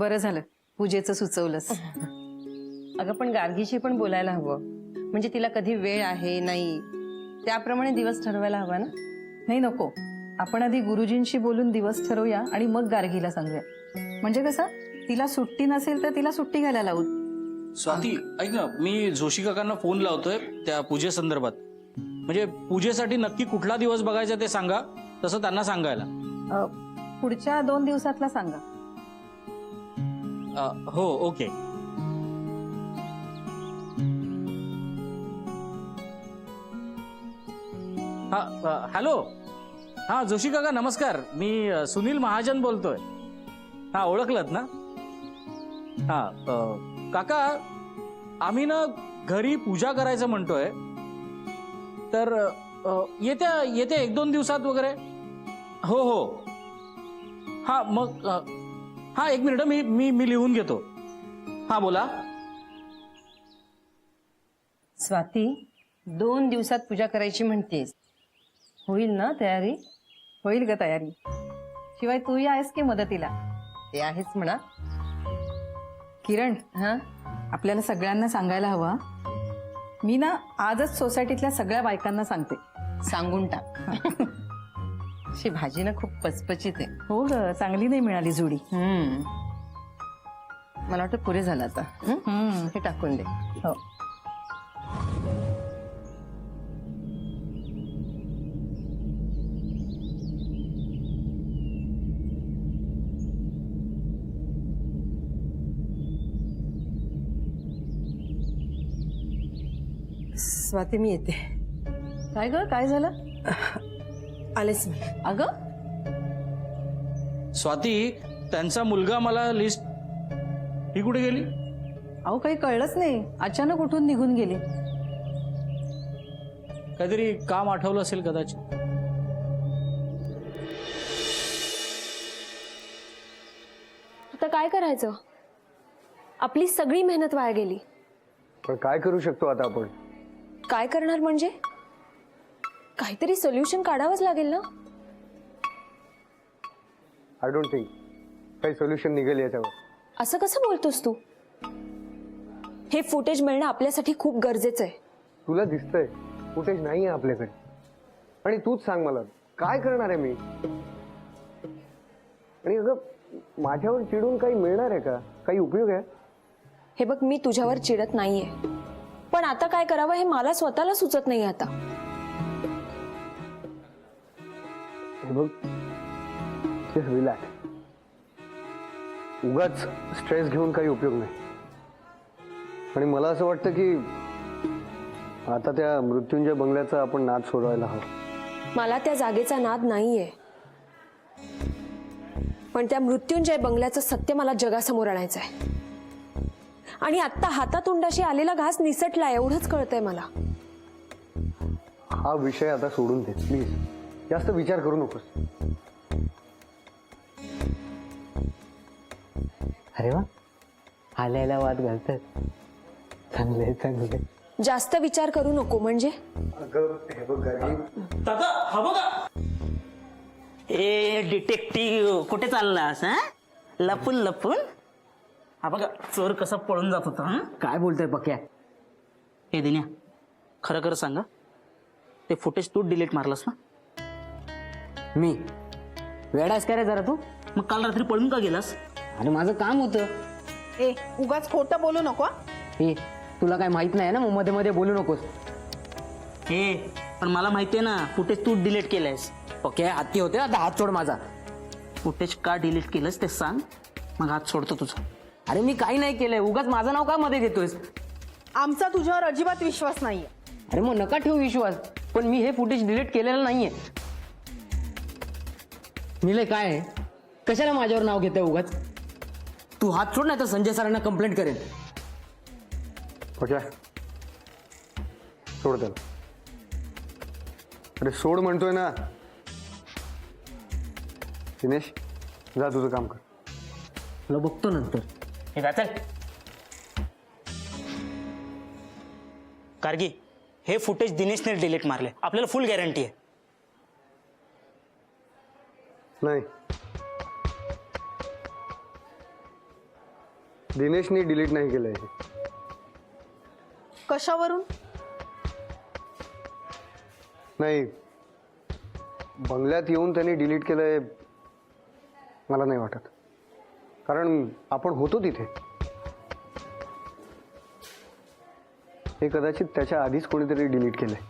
बरं झालं पूजेचं सुचवलंस. अगं पण गार्गीशी पण बोलायला हवं, म्हणजे तिला कधी वेळ आहे नाही त्याप्रमाणे दिवस ठरवायला हवा ना. नाही नको, आपण आधी गुरुजींशी बोलून दिवस ठरवूया आणि मग गार्गीला सांगूया. म्हणजे कसं तिला सुट्टी नसेल तर तिला सुट्टी घ्यायला लावू. स्वाती ऐक ना, मी जोशी काकांना फोन लावतोय त्या पूजेसंदर्भात. म्हणजे पूजेसाठी नक्की कुठला दिवस बघायचा ते सांगा, तसं त्यांना सांगायला. पुढच्या 2 दिवसातला सांगा. हो ओके. हा हॅलो, हा जोशी काका नमस्कार. मी सुनील महाजन बोलतोय. हा ओळखलत ना. हा काका, आम्ही ना घरी पूजा करायचं म्हणतोय, तर येत्या 1-2 दिवसात वगैरे. हो हो हा मग हा 1 मिनिट मी लिहून घेतो. हा बोला. स्वाती 2 दिवसात पूजा करायची म्हणतेस, होईल ना तयारी? होईल ग तयारी. शिवाय तूही आहेस की मदतीला. ते आहेच म्हणा. किरण, हा आपल्याला सगळ्यांना सांगायला हवं. मी ना आजच सोसायटीतल्या सगळ्या बायकांना सांगते. सांगून टाक. अशी भाजी ना खूप पचपचित आहे. हो ग, चांगली नाही मिळाली जोडी. मला वाटतं पुरे झालं आता. हे टाकून दे. हो. स्वाती मी येते. काय ग, काय झालं? आलेच मी. अगं स्वाती, त्यांचा मुलगा मला लिस्ट. ही कुठे गेली? अहो काही कळलंच नाही, अचानक उठून निघून गेली. काहीतरी काम आठवलं असेल कदाचित. आता काय करायचं? आपली सगळी मेहनत वाया गेली. पण काय करू शकतो आता आपण? काय करणार म्हणजे? काहीतरी सोल्युशन काढावंच लागेल ना. आय डोंट थिंक काही सोल्युशन निघेल याच्यावर. असं कसं बोलतोस तू? हे फुटेज मिळणं आपल्यासाठी खूप गरजेचं आहे. तुला दिसतंय फुटेज नाही आहे आपल्याकडे, आणि तूच सांग मला काय करणार आहे मी. आणि अगं माझ्यावर चिडून काही मिळणार आहे का? काही उपयोग आहे? हे बघ, मी तुझ्यावर चिडत नाहीये, पण आता काय करावं हे मला स्वतःला सुचत नाही आता. हे बघ, जस्ट रिलॅक्स. उगाच स्ट्रेस घेऊन काही उपयोग नाही. आणि मला असं वाटतं की आता त्या मृत्युंजय बंगल्याचा आपण नाद सोडवायला हवा. मला त्या जागेचा नाद नाहीये, पण त्या मृत्युंजय बंगल्याचं सत्य मला जगासमोर आणायचं आहे. आणि आता हातातोंडाशी आलेला घास निसटला एवढंच कळतंय मला. हा विषय आता सोडून दे प्लीज. जास्त विचार करू नकोस. अरे वा, आल्याला वाद घालतात. चांगले चांगले. जास्त विचार करू नको म्हणजे. अगं हे बघ गार्गी, दादा हा बघा. ए डिटेक्टिव्ह, कुठे चाललास? हा, लपून लपून. हा बघा चोर कसा पळून जात होता. काय बोलतोय पक्या? हे दिन्या, खरं खरं सांगा, ते फुटेज तू डिलीट मारलास ना? मी वेडास काय रे जरा तू? मग काल रात्री पळून का गेलास? आणि माझं काम होतं. ए उगाच खोटं बोलू नको. ए तुला काय माहित नाही ना, मग मध्ये मध्ये बोलू नकोस. हे पण मला माहितीये ना फुटेज तू डिलीट केलंयस. पक्या हत्ती होते, आता हात सोड माझा. फुटेज का डिलीट केलंस ते सांग, मग हात सोडतो तुझा. अरे मी काही नाही केलंय, उगाच माझं नाव का मध्ये घेतोयस? आमचा तुझ्यावर अजिबात विश्वास नाहीये. अरे मग नका ठेवू विश्वास, पण मी हे फुटेज डिलीट केलेलं नाहीये. निलय काय आहे? कशाला माझ्यावर नाव घेतोय उगाच? तू हात सोड, नाही तर संजय सरांना कंप्लेंट करेन. ओके सोड त्याला. अरे सोड म्हणतोय ना. दिनेश जा तुझं काम कर. तुला बघतो नंतर. हे जा चल. कारगी, हे फुटेज दिनेशने डिलीट मारले. आपल्याला फुल गॅरंटी आहे. नाही दिनेशनी डिलीट नाही केलंय हे. कशावरून? नाही, बंगल्यात येऊन त्यांनी डिलीट केलंय मला नाही वाटत, कारण आपण होतो तिथे. हे कदाचित त्याच्या आधीच कोणीतरी डिलीट केलंय.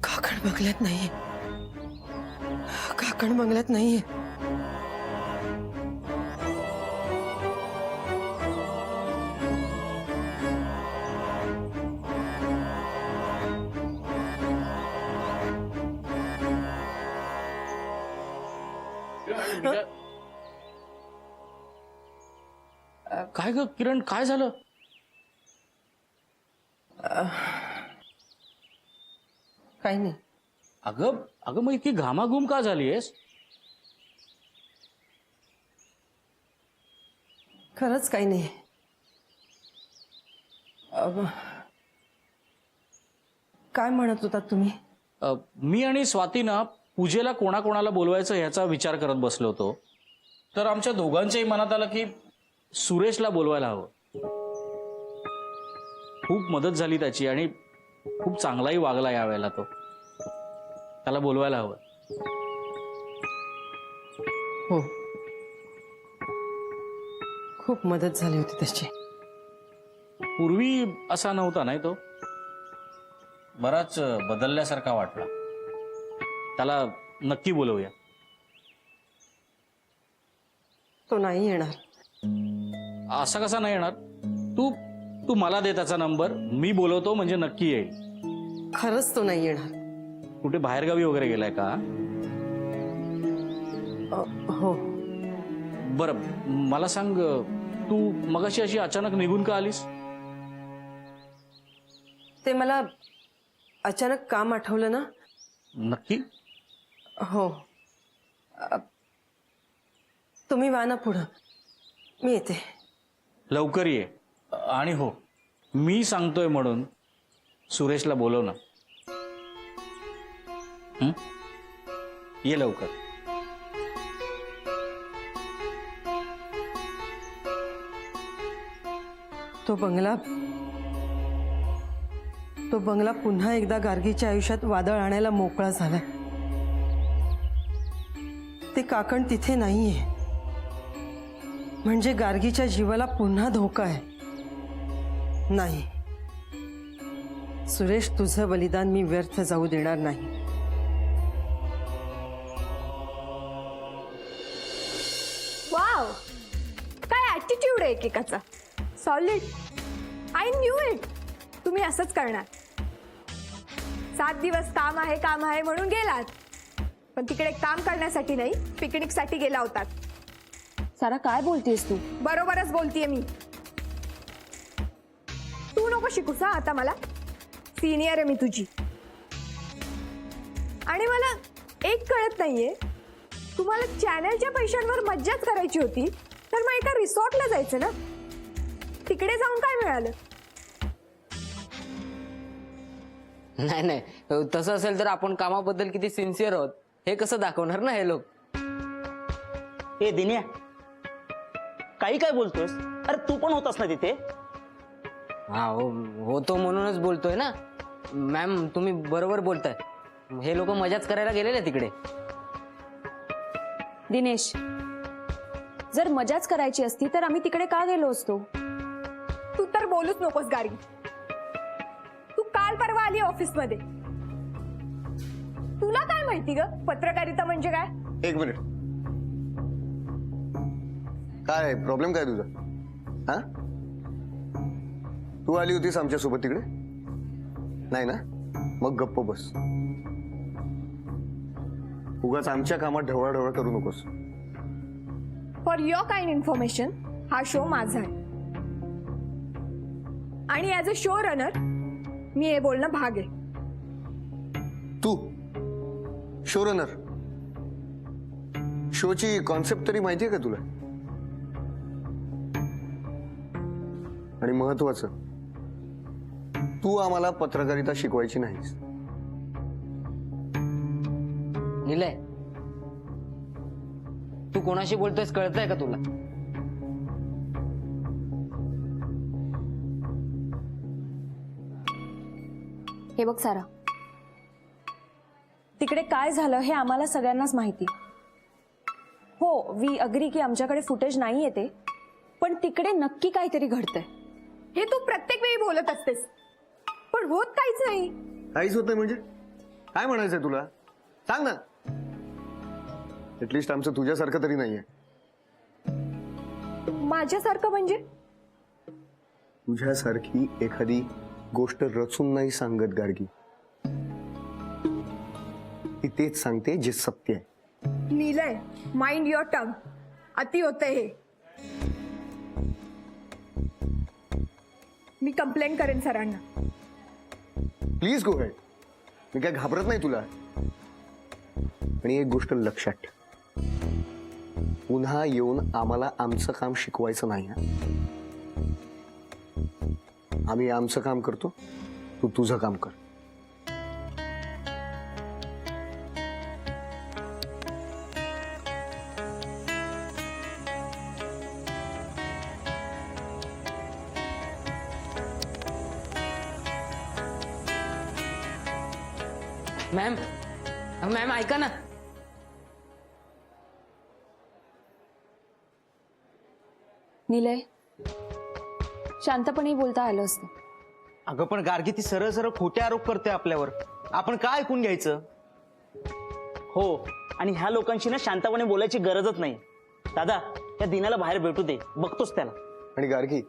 काकण बंगल्यात नाहीये. काकण बंगल्यात नाहीये. काय ग किरण, काय झालं? काही नाही. अगं अगं मग इतकी घामाघूम का झालीयस? खरंच काही नाही. काय म्हणत होता तुम्ही? मी आणि स्वातीनं पूजेला कोणाकोणाला बोलवायचं ह्याचा विचार करत बसलो होतो, तर आमच्या दोघांच्याही मनात आलं की सुरेशला बोलवायला हवं. खूप मदत झाली त्याची आणि खूप चांगलाही वागला यावेळेला तो. त्याला बोलवायला हवं. हो, खूप मदत झाली होती त्याची. पूर्वी असा नव्हता नाही तो. बराच बदलल्यासारखा वाटला. त्याला नक्की बोलवूया. तो नाही येणार. असा कसा नाही येणार? तू तू मला दे त्याचा नंबर, मी बोलवतो म्हणजे नक्की येईल. खरंच तो नाही येणार. कुठे बाहेरगावी वगैरे गेलाय का? हो. बरं मला सांग, तू मगाशी अशी अचानक निघून का आलीस? ते मला अचानक काम आठवलं ना. नक्की? हो. तुम्ही वा ना पुढं, मी येते. लवकर ये. आणि हो, मी सांगतोय म्हणून सुरेशला बोलव ना. हं? ये लवकर. तो बंगला पुन्हा एकदा गार्गीच्या आयुष्यात वादळ आणायला मोकळा झालाय. ते काकण तिथे नाहीये म्हणजे गार्गीच्या जीवाला पुन्हा धोका आहे. नाही सुरेश, तुझं बलिदान मी व्यर्थ जाऊ देणार नाही. वाव, काय ॲटिट्यूड आहे एकेकाचा. सॉलिड. I knew it. तुम्ही असंच करणार. 7 दिवस काम आहे म्हणून गेलात, पण तिकडे काम करण्यासाठी नाही, पिकनिकसाठी गेला होतात. सारा काय बोलतेस तू? बरोबरच बोलतीये मी. तू नको शिकूस हा आता मला. सिनियर आहे मी तुझी. आणि मला एक कळत नाहीये, तुम्हाला चॅनलच्या पैशांवर मज्जाच करायची होती तर मग एका रिसॉर्टला जायचं ना. तिकडे जाऊन काय मिळालं? नाही नाही, तसं असेल तर आपण कामाबद्दल किती सिन्सिअर आहोत हे कसं दाखवणार ना हे लोक. ए दिन्या, काही काय बोलतोस? अरे तू पण होतास ना तिथे? हा होतो म्हणूनच बोलतोय ना. मॅम तुम्ही बरोबर बोलताय. हे लोक मजाच करायला गेलेले तिकडे. दिनेश, जर मजाच करायची असती तर आम्ही तिकडे का गेलो असतो? तू तर बोलूच नकोस गार्गी. तू काल परवा आली ऑफिसमध्ये. तुला काय माहिती ग पत्रकारिता म्हणजे काय? एक मिनिट. काय प्रॉब्लेम काय तुझा? हा, तू आली होतीस आमच्यासोबत तिकडे? नाही ना, मग गप्प बस. उगाच आमच्या कामात ढवळाढवळ करू नकोस. फॉर युअर काइंड इन्फॉर्मेशन, हा शो माझा आहे आणि ऍज अ शो रनर मी हे बोलणं भाग आहे. तू शो रनर? शोची कॉन्सेप्ट तरी माहितीये का तुला? आणि महत्वाचं, तू आम्हाला पत्रकारिता शिकवायची नाहीस. निलय, तू कोणाशी बोलतोयस कळतंय का तुला? हे बघ सारा, तिकडे काय झालं हे आम्हाला सगळ्यांनाच माहिती. हो, वी अग्री की आमच्याकडे फुटेज नाही येते, पण तिकडे नक्की काहीतरी घडतंय. हे तू प्रत्येक वेळी बोलत असतेस, पण होत काहीच नाही. काहीच होत नाही म्हणजे काय म्हणायचंय तुला? सांग ना. ऍटलिस्ट आमचं तुझ्यासारखं तरी नाहीये. माझ्यासारखं म्हणजे? तुझ्यासारखी एखादी गोष्ट रचून नाही सांगत गार्गी. ती तेच सांगते जे सत्य आहे. Nilay, mind your tongue. अति होतंय हे. मी कंप्लेंट करेन सरांना. Please go head. मी काय घाबरत नाही तुला. आणि एक गोष्ट लक्षात ठेव, पुन्हा येऊन आम्हाला आमचं काम शिकवायचं नाही. आम्ही आमचं काम करतो, तू तुझं काम कर. मॅम, मॅम ऐका ना. निलय, शांतपणे बोलता आलं असतं. अगं पण गार्गी ती सरळ सरळ खोटे आरोप करते आपल्यावर. आपण काय ऐकून घ्यायचं? हो, आणि ह्या लोकांशी ना शांतपणे बोलायची गरजच नाही. दादा, या दिनाला बाहेर भेटू दे, बघतोच त्याला. आणि गार्गी,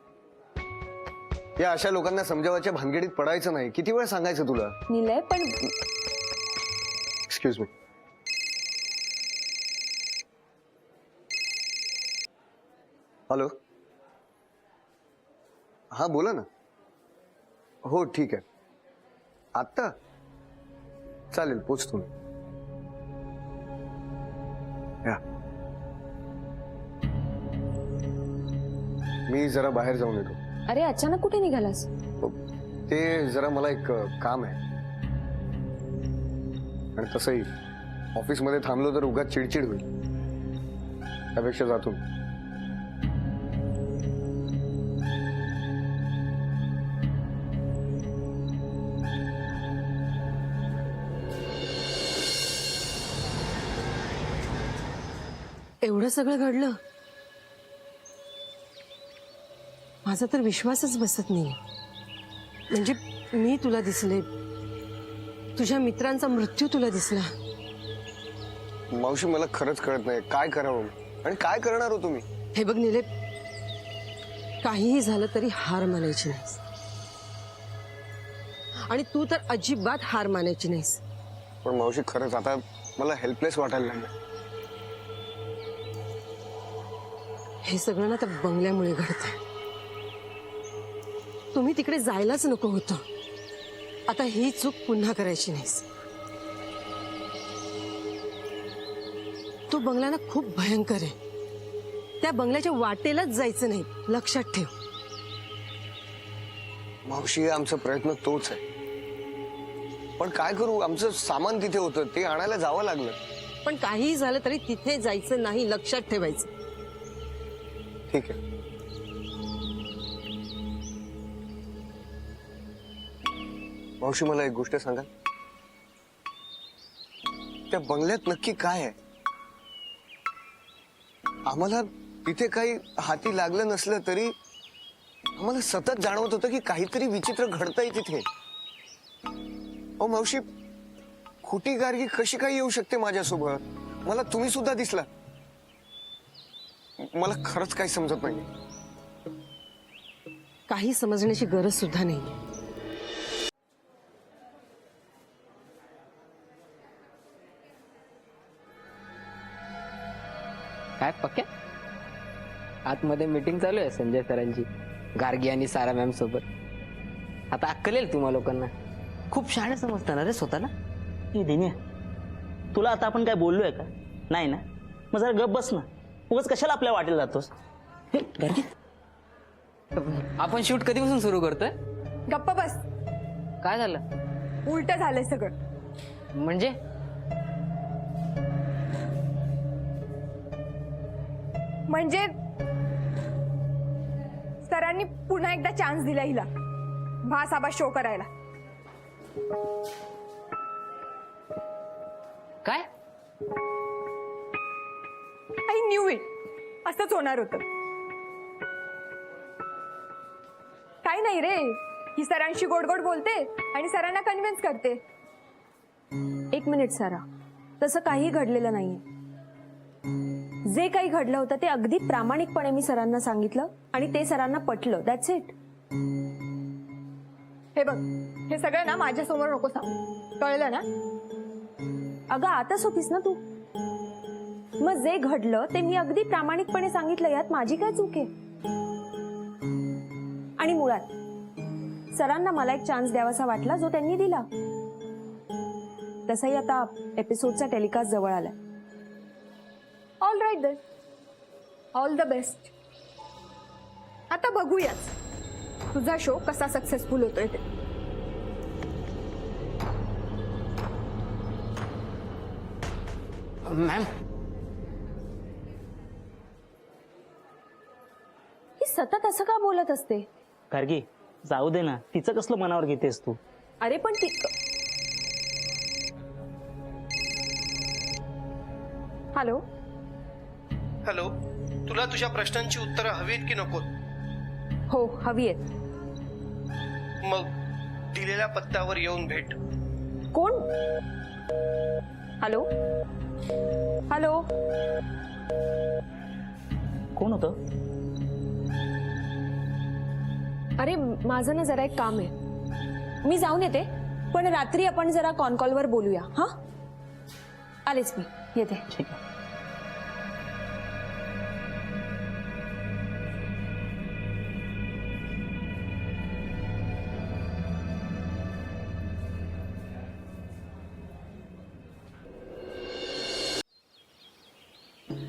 या अशा लोकांना समजावायच्या भानगडीत पडायचं नाही. किती वेळ सांगायचं तुला? निलय, पण एक्सक्यूज मी. हॅलो, हा बोला ना. हो ठीक आहे. आत्ता चालेल, पोचतो. या, मी जरा बाहेर जाऊन येतो. अरे अचानक कुठे निघालास? ते जरा मला एक काम आहे. आणि तसंही ऑफिसमध्ये थांबलो तर उगाच चिडचिड होईल. त्यापेक्षा जातो. एवढं सगळं घडलं, माझा तर विश्वासच बसत नाही. म्हणजे मी तुला दिसले, तुझ्या मित्रांचा मृत्यू तुला दिसला. मावशी, मला खरंच कळत नाही काय करावं आणि काय करणार हो तुम्ही. हे बघ निले, काहीही झालं तरी हार मानायची नाहीस. आणि तू तर अजिबात हार मानायची नाहीस. पण मावशी, खरंच आता मला हेल्पलेस वाटायला लागलं. हे सगळं ना त्या बंगल्यामुळे घडतंय. तुम्ही तिकडे जायलाच नको होतं. आता ही चूक पुन्हा करायची नाहीस. तो बंगला ना खूप भयंकर आहे. त्या बंगल्याच्या वाटेलाच जायचं नाही, लक्षात ठेव. मावशी, आमचा प्रयत्न तोच आहे. पण काय करू, आमचं सामान तिथे होतं, ते आणायला जावं लागलं. पण काहीही झालं तरी तिथे जायचं नाही, लक्षात ठेवायचं. ठीक आहे. मावशी मला एक गोष्ट सांगा, त्या बंगल्यात नक्की काय आहे? आम्हाला तिथे काही हाती लागलं नसलं तरी आम्हाला सतत जाणवत होतं की काहीतरी विचित्र घडतंय तिथे. अहो मावशी, खोटी गार्गी कशी काय येऊ शकते माझ्यासोबत? मला तुम्ही सुद्धा दिसला. मला खरंच काही समजत नाही. काही समजण्याची गरज सुद्धा नाही. काय पक्या आतमध्ये मीटिंग चालू आहे संजय सरांची, गार्गी आणि सारा मॅम सोबत. आता अक्कल येईल तुम्हा लोकांना. खूप शहाणे समजताना रे स्वतःला. ए दिन्या, तुला आता आपण काय बोललोय का? नाही ना? मग जरा गप बस ना. उगाच कशाला आपल्या वाटेला जातोस? हे, गार्गी, आपण शूट कधीपासून सुरू करतोय? गप्प बस. काय झालं उलट झालंय सगळं. म्हणजे? म्हणजे सरांनी पुन्हा एकदा चान्स दिला हिला भासाबा शो करायला. काय? I knew it. असंच होणार होतं. काही नाही रे, ही सरांशी गोड गोड बोलते आणि सरांना कन्व्हिन्स करते. एक मिनिट सारा, तसं काही घडलेलं नाहीये. जे काही घडलं होतं ते अगदी प्रामाणिकपणे मी सरांना सांगितलं आणि ते सरांना पटलं. That's it. हे बघ, हे सगळं ना माझ्यासमोर नको सांग, कळलं ना? अगं आताच होतीस ना तू. मग जे घडलं ते मी अगदी प्रामाणिकपणे सांगितलं, यात माझी काय चूक आहे? आणि मुळात सरांना मला एक चान्स द्यावासा वाटला जो त्यांनी दिला. तसंही आता एपिसोडचा टेलिकास्ट जवळ आलाय. All right then, all the best. आता बघूयाच तुझा शो कसा सक्सेसफुल होतोय ते. मॅम, ही सतत असं का बोलत असते? गार्गी, जाऊ दे ना. तिचं कसलं मनावर घेतेस तू? अरे पण ती. हॅलो. हॅलो, तुला तुझ्या प्रश्नांची उत्तरं हवीत की नको? हो हवी आहेत. मग दिलेल्या पत्त्यावर येऊन भेट. कोण? Hello hello. कोण होतं? अरे माझं ना जरा एक काम आहे, मी जाऊन येते. पण रात्री आपण जरा कॉन कॉलवर बोलूया. हा, आलेच मी, येते. ठीक आहे.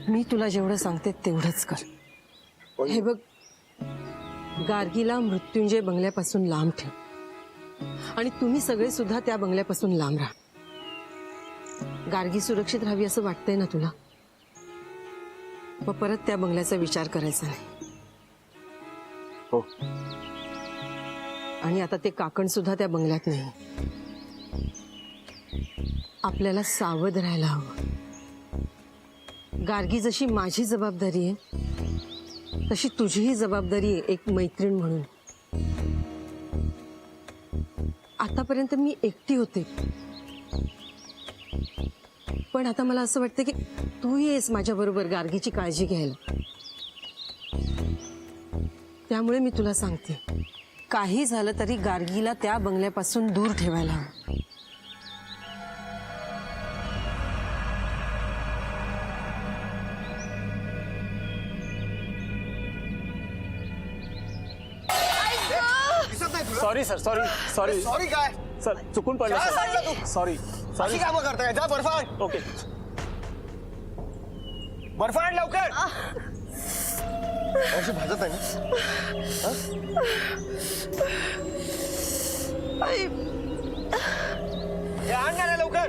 मी तुला जेवढं सांगते तेवढंच कर. हे बघ, गार्गीला मृत्युंजय बंगल्यापासून लांब ठेव आणि तुम्ही सगळे सुद्धा त्या बंगल्यापासून लांब राहा. गार्गी सुरक्षित राहावी असं वाटतंय ना तुला? मग परत त्या बंगल्याचा विचार करायचा नाही. हो. आणि आता ते काकण सुद्धा त्या बंगल्यात नाही. आपल्याला सावध राहायला हवं. गार्गी जशी माझी जबाबदारी आहे तशी तुझीही जबाबदारी आहे एक मैत्रीण म्हणून. आतापर्यंत मी एकटी होते, पण आता मला असं वाटतं की तूही आहेस माझ्याबरोबर गार्गीची काळजी घ्यायला. त्यामुळे मी तुला सांगते, काही झालं तरी गार्गीला त्या बंगल्यापासून दूर ठेवायला हवं. सॉरी सर, सॉरी सॉरी काय? सर, चुकून पडलं काय सर. सांगितलं तू? सॉरी अशी कामं करताय? जा बर्फ आण. ओके. बर्फ आण लवकर. अशी भाजत आहे ना? हे आण ना रे लवकर.